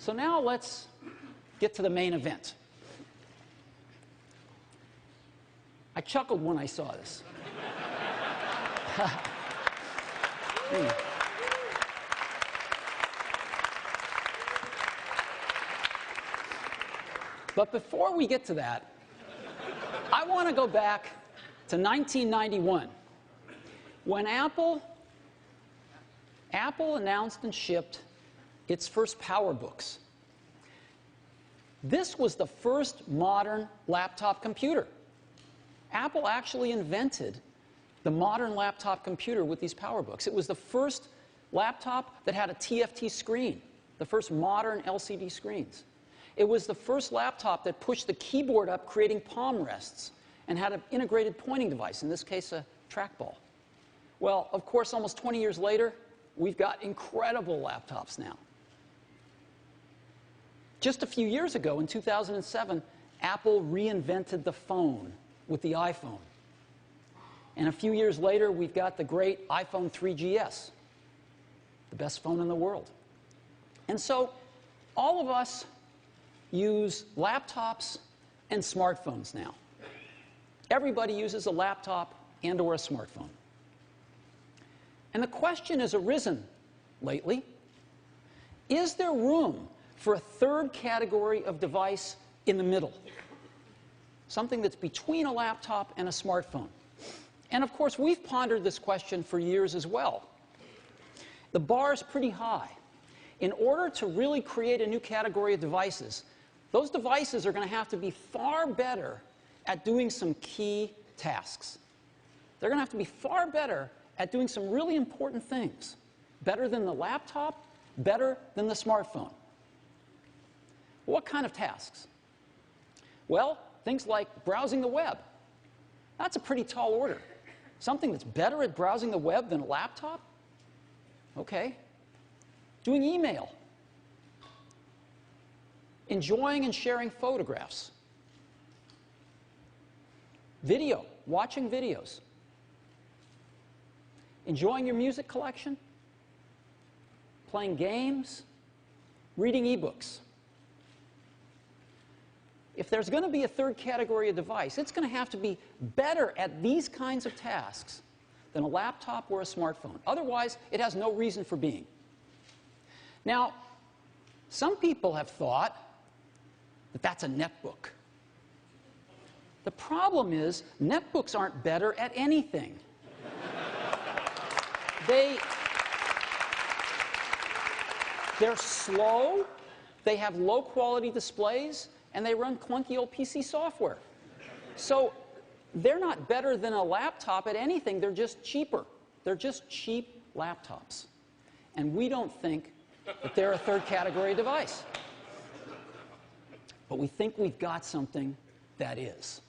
So now let's get to the main event. I chuckled when I saw this. But before we get to that, I want to go back to 1991, when Apple announced and shipped its first PowerBooks. This was the first modern laptop computer. Apple actually invented the modern laptop computer with these PowerBooks. It was the first laptop that had a TFT screen, the first modern LCD screens. It was the first laptop that pushed the keyboard up, creating palm rests, and had an integrated pointing device, in this case a trackball. Well, of course, almost 20 years later, we've got incredible laptops now. Just a few years ago, in 2007, Apple reinvented the phone with the iPhone. And a few years later, we've got the great iPhone 3GS, the best phone in the world. And so all of us use laptops and smartphones now. Everybody uses a laptop and or a smartphone. And the question has arisen lately, is there room for a third category of device in the middle? Something that's between a laptop and a smartphone. And of course, we've pondered this question for years as well. The bar is pretty high. In order to really create a new category of devices, those devices are going to have to be far better at doing some key tasks. They're going to have to be far better at doing some really important things. Better than the laptop, better than the smartphone. What kind of tasks? Well, things like browsing the web. That's a pretty tall order. Something that's better at browsing the web than a laptop? Okay. Doing email. Enjoying and sharing photographs. Video, watching videos. Enjoying your music collection. Playing games. Reading ebooks. If there's going to be a third category of device, it's going to have to be better at these kinds of tasks than a laptop or a smartphone. Otherwise, it has no reason for being. Now, some people have thought that that's a netbook. The problem is, netbooks aren't better at anything. They're slow, they have low-quality displays, and they run clunky old PC software. So they're not better than a laptop at anything, they're just cheaper. They're just cheap laptops. And we don't think that they're a third category device. But we think we've got something that is.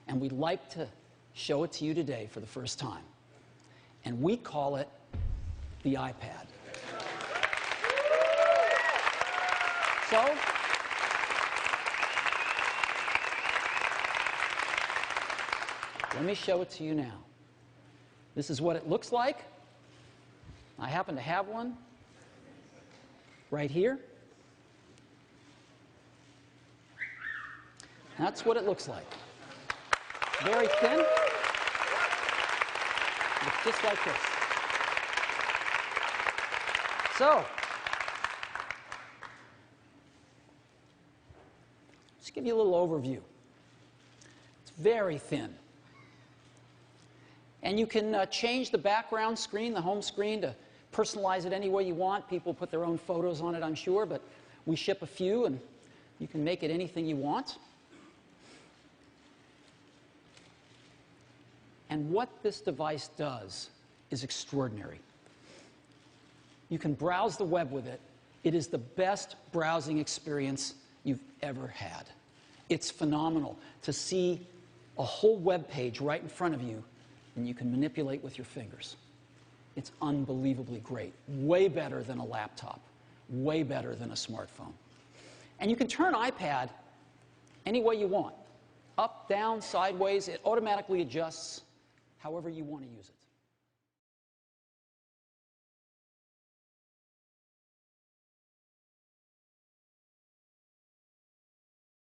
And we'd like to show it to you today for the first time. And we call it the iPad. So, let me show it to you now. This is what it looks like. I happen to have one right here. That's what it looks like. Very thin. It's just like this. So, just give you a little overview. It's very thin. And you can change the background screen, the home screen, to personalize it any way you want. People put their own photos on it, I'm sure, but we ship a few, and you can make it anything you want. And what this device does is extraordinary. You can browse the web with it. It is the best browsing experience you've ever had. It's phenomenal to see a whole web page right in front of you, and you can manipulate with your fingers. It's unbelievably great. Way better than a laptop. Way better than a smartphone. And you can turn iPad any way you want. Up, down, sideways. It automatically adjusts however you want to use it.